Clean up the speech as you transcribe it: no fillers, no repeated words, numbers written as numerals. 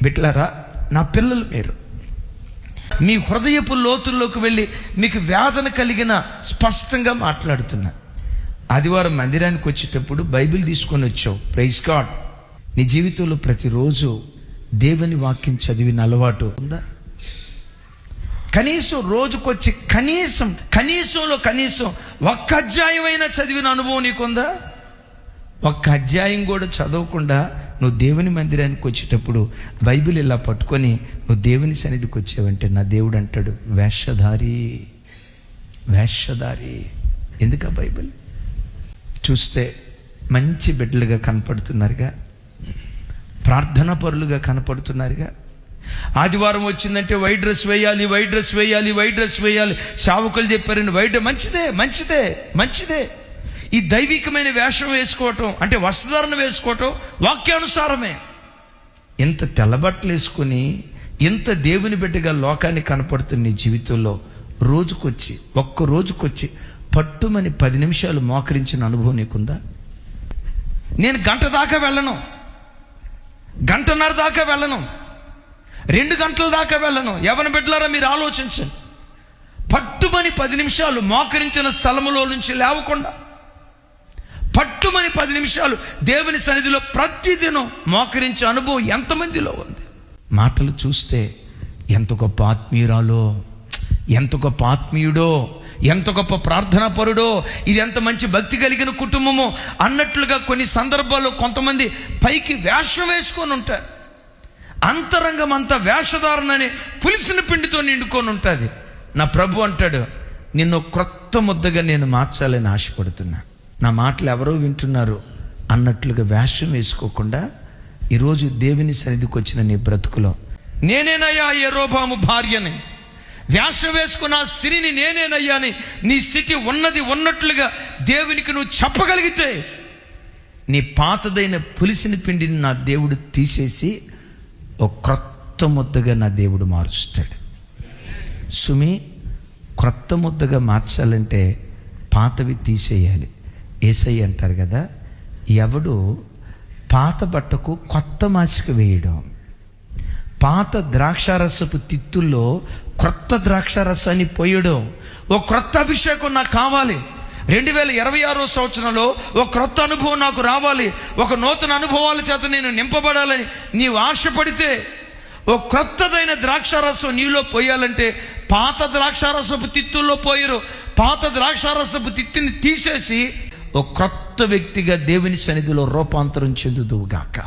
బిడ్డలారా, నా పిల్లలు మీరు మీ హృదయపు లోతుల్లోకి వెళ్ళి మీకు వేదన కలిగిన స్పష్టంగా మాట్లాడుతున్నా. ఆదివారం మందిరానికి వచ్చేటప్పుడు బైబిల్ తీసుకొని వచ్చావు, ప్రైజ్ గాడ్. నీ జీవితంలో ప్రతిరోజు దేవుని వాక్యం చదివిన అలవాటు ఉందా? కనీసం రోజుకొచ్చి కనీసంలో కనీసం ఒక్క అధ్యాయమైనా చదివిన అనుభవం నీకుందా? ఒక్క అధ్యాయం కూడా చదవకుండా నువ్వు దేవుని మందిరానికి వచ్చేటప్పుడు బైబిల్ ఇలా పట్టుకొని నువ్వు దేవుని సన్నిధికి వచ్చావంటే నా దేవుడు అంటాడు, వేషధారి. ఎందుకా బైబిల్ చూస్తే మంచి బిడ్డలుగా కనపడుతున్నారుగా, ప్రార్థనా పరులుగా కనపడుతున్నారుగా. ఆదివారం వచ్చిందంటే వైట్ డ్రెస్ వేయాలి. సేవకులు చెప్పారని వైట్ మంచిదే. ఈ దైవికమైన వేషం వేసుకోవటం అంటే వస్త్రధారణ వేసుకోవటం వాక్యానుసారమే. ఇంత తెల్లబట్టలు వేసుకుని ఇంత దేవుని బిడ్డగా లోకానికి కనపడుతున్న నీ జీవితంలో ఒక్క రోజుకొచ్చి పట్టుమని 10 నిమిషాలు మోకరించిన అనుభవం నీకుందా? నేను గంట దాకా వెళ్ళను, గంటన్నర దాకా వెళ్ళను, 2 గంటల దాకా వెళ్ళను. యవన బిడ్డలారా మీరు ఆలోచించండి. పట్టుమని 10 నిమిషాలు మోకరించిన స్థలములో నుంచి లేవకుండా పట్టుమని 10 నిమిషాలు దేవుని సన్నిధిలో ప్రతిదినం మోకరించే అనుభవం ఎంతమందిలో ఉంది? మాటలు చూస్తే ఎంత గొప్ప ఆత్మీయురాలో, ఎంత గొప్ప ఆత్మీయుడో, ఎంత గొప్ప ప్రార్థనా పరుడో, ఇది ఎంత మంచి భక్తి కలిగిన కుటుంబమో అన్నట్లుగా కొన్ని సందర్భాల్లో కొంతమంది పైకి వేషం వేసుకొని ఉంటారు. అంతరంగం అంతా వేషధారణని పులిసిన పిండితో నిండుకొని ఉంటుంది. నా ప్రభు అంటాడు, నిన్ను క్రొత్త ముద్దగా నేను మార్చాలని ఆశపడుతున్నా. నా మాటలు ఎవరో వింటున్నారు అన్నట్లుగా వేషం వేసుకోకుండా ఈరోజు దేవుని సన్నిధికి వచ్చిన నీ బ్రతుకులో నేనేనయ్యా యెరోబాము భార్యని, వేషం వేసుకున్న ఆ స్త్రీని నేనేనయ్యా అని నీ స్థితి ఉన్నట్లుగా దేవునికి నువ్వు చెప్పగలిగితే నీ పాతదైన పులిసిన పిండిని నా దేవుడు తీసేసి ఒక క్రొత్త ముద్దగా నా దేవుడు మారుస్తాడు. సుమి, క్రొత్త ముద్దగా మార్చాలంటే పాతవి తీసేయాలి. యేసయ్య అంటారు కదా, ఎవడు పాత బట్టకు కొత్త మాసిక వేయడం, పాత ద్రాక్షారసపు తిత్తుల్లో క్రొత్త ద్రాక్షారసాన్ని పోయడం. ఓ క్రొత్త అభిషేకం నాకు కావాలి. 2026 సంవత్సరంలో ఒక క్రొత్త అనుభవం నాకు రావాలి. ఒక నూతన అనుభవాల చేత నేను నింపబడాలని నీవు ఆశపడితే ఓ క్రొత్తదైన ద్రాక్షారసం నీలో పోయాలంటే పాత ద్రాక్షారసపు తిత్తుల్లో పోయరు. పాత ద్రాక్షారసపు తిత్తిని తీసేసి ఓ క్రొత్త వ్యక్తిగా దేవుని సన్నిధిలో రూపాంతరం చెందుదువుగాక.